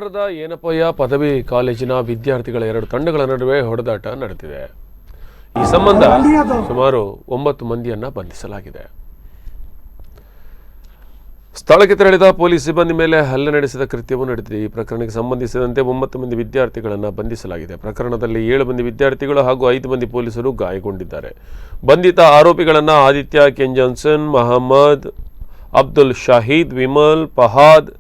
ನಗರದ ಏನಪಯ್ಯ ಪದವಿ ಕಾಲೇಜಿನ ವಿದ್ಯಾರ್ಥಿಗಳ ಎರಡು ತಂಡಗಳ ನಡುವೆ ಹೊಡೆದಾಟ ನಡೆದಿದೆ. ಈ ಸಂಬಂಧ ಸುಮಾರು 9 ಮಂದಿಯನ್ನ ಬಂಧಿಸಲಾಗಿದೆ. ಸ್ಥಳಕ್ಕೆ ತೆರಳಿದ ಪೊಲೀಸ್ ಸಿಬ್ಬಂದಿ ಮೇಲೆ ಹಲ್ಲೆ ನಡೆಸಿದ ಕೃತ್ಯವು ನಡೆದಿದೆ. ಈ ಪ್ರಕರಣಕ್ಕೆ ಸಂಬಂಧಿಸಿದಂತೆ 9 ಮಂದಿ ವಿದ್ಯಾರ್ಥಿಗಳನ್ನು ಬಂಧಿಸಲಾಗಿದೆ. ಪ್ರಕರಣದಲ್ಲಿ 7 ಮಂದಿ ವಿದ್ಯಾರ್ಥಿಗಳು ಹಾಗೂ 5 ಮಂದಿ ಪೊಲೀಸರು ಗಾಯಗೊಂಡಿದ್ದಾರೆ. ಬಂಧಿತ ಆರೋಪಿಗಳನ್ನು ಆದಿತ್ಯ ಕೆಂಜನ್ಸನ್, ಮಹಮ್ಮದ್, ಅಬ್ದುಲ್ ಶಾಹೀದ್, ವಿಮಲ್, ಫಹಾದ್,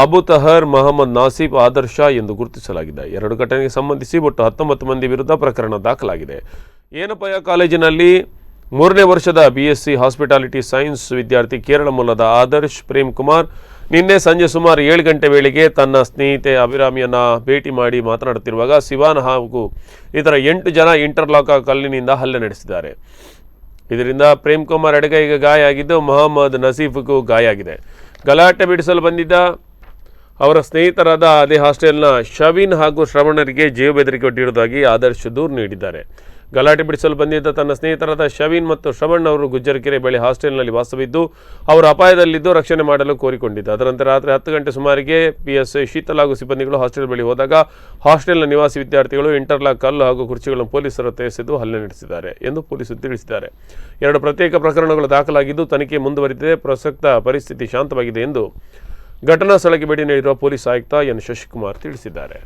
ಅಬು ತಹರ್, ಮೊಹಮ್ಮದ್ ನಾಸಿಫ್, ಆದರ್ಶ ಎಂದು ಗುರುತಿಸಲಾಗಿದೆ. ಎರಡು ಘಟನೆಗೆ ಸಂಬಂಧಿಸಿ ಒಟ್ಟು 19 ಮಂದಿ ವಿರುದ್ಧ ಪ್ರಕರಣ ದಾಖಲಾಗಿದೆ. ಏನಪಯ್ಯ ಕಾಲೇಜಿನಲ್ಲಿ 3ನೇ ವರ್ಷದ BSc ಹಾಸ್ಪಿಟಾಲಿಟಿ ಸೈನ್ಸ್ ವಿದ್ಯಾರ್ಥಿ ಕೇರಳ ಮೂಲದ ಆದರ್ಶ್ ಪ್ರೇಮ್ ಕುಮಾರ್ ನಿನ್ನೆ ಸಂಜೆ ಸುಮಾರು 7 ಗಂಟೆ ವೇಳೆಗೆ ತನ್ನ ಸ್ನೇಹಿತೆ ಅಭಿರಾಮಿಯನ್ನು ಭೇಟಿ ಮಾಡಿ ಮಾತನಾಡುತ್ತಿರುವಾಗ ಸಿವಾನ್ ಹಾಗೂ ಇತರ 8 ಜನ ಇಂಟರ್ಲಾಕ್ ಕಲ್ಲಿನಿಂದ ಹಲ್ಲೆ ನಡೆಸಿದ್ದಾರೆ. ಇದರಿಂದ ಪ್ರೇಮ್ ಕುಮಾರ್ ಎಡಗೈಗೆ ಗಾಯ ಆಗಿದ್ದು, ಮೊಹಮ್ಮದ್ ನಸೀಫ್ಗೂ ಗಾಯ ಆಗಿದೆ. ಗಲಾಟೆ ಬಿಡಿಸಲು ಬಂದಿದ್ದ ಅವರ ಸ್ನೇಹಿತರಾದ ಅದೇ ಹಾಸ್ಟೆಲ್ನ ಶವೀನ್ ಹಾಗೂ ಶ್ರವಣರಿಗೆ ಜೀವ ಬೆದರಿಕೆ ಒಡ್ಡಿರುವುದಾಗಿ ಆದರ್ಶ್ ದೂರು ನೀಡಿದ್ದಾರೆ. ಗಲಾಟೆ ಬಿಡಿಸಲು ಬಂದಿದ್ದ ತನ್ನ ಸ್ನೇಹಿತರಾದ ಶವೀನ್ ಮತ್ತು ಶ್ರವಣ್ ಅವರು ಗುಜ್ಜರಕೆರೆ ಬಳಿ ಹಾಸ್ಟೆಲ್ನಲ್ಲಿ ವಾಸವಿದ್ದು ಅವರು ಅಪಾಯದಲ್ಲಿದ್ದು ರಕ್ಷಣೆ ಮಾಡಲು ಕೋರಿಕೊಂಡಿದ್ದು. ಅದರಂತೆ ರಾತ್ರಿ 10 ಗಂಟೆ ಸುಮಾರಿಗೆ PSI ಶೀತಲ್ ಹಾಗೂ ಸಿಬ್ಬಂದಿಗಳು ಹಾಸ್ಟೆಲ್ ಬಳಿ ಹೋದಾಗ ಹಾಸ್ಟೆಲ್ನ ನಿವಾಸಿ ವಿದ್ಯಾರ್ಥಿಗಳು ಇಂಟರ್ಲಾಕ್ ಕಲ್ಲು ಹಾಗೂ ಕುರ್ಚಿಗಳನ್ನು ಪೊಲೀಸರು ಎಸೆದು ಹಲ್ಲೆ ನಡೆಸಿದ್ದಾರೆ ಎಂದು ಪೊಲೀಸರು ತಿಳಿಸಿದ್ದಾರೆ. 2 ಪ್ರತ್ಯೇಕ ಪ್ರಕರಣಗಳು ದಾಖಲಾಗಿದ್ದು ತನಿಖೆ ಮುಂದುವರಿದಿದೆ. ಪ್ರಸಕ್ತ ಪರಿಸ್ಥಿತಿ ಶಾಂತವಾಗಿದೆ ಎಂದು ಘಟನಾ ಸ್ಥಳಕ್ಕೆ ಭೇಟಿ ನೀಡಿರುವ ಪೊಲೀಸ್ ಆಯುಕ್ತ ಎನ್ ಶಶಿಕುಮಾರ್ ತಿಳಿಸಿದ್ದಾರೆ.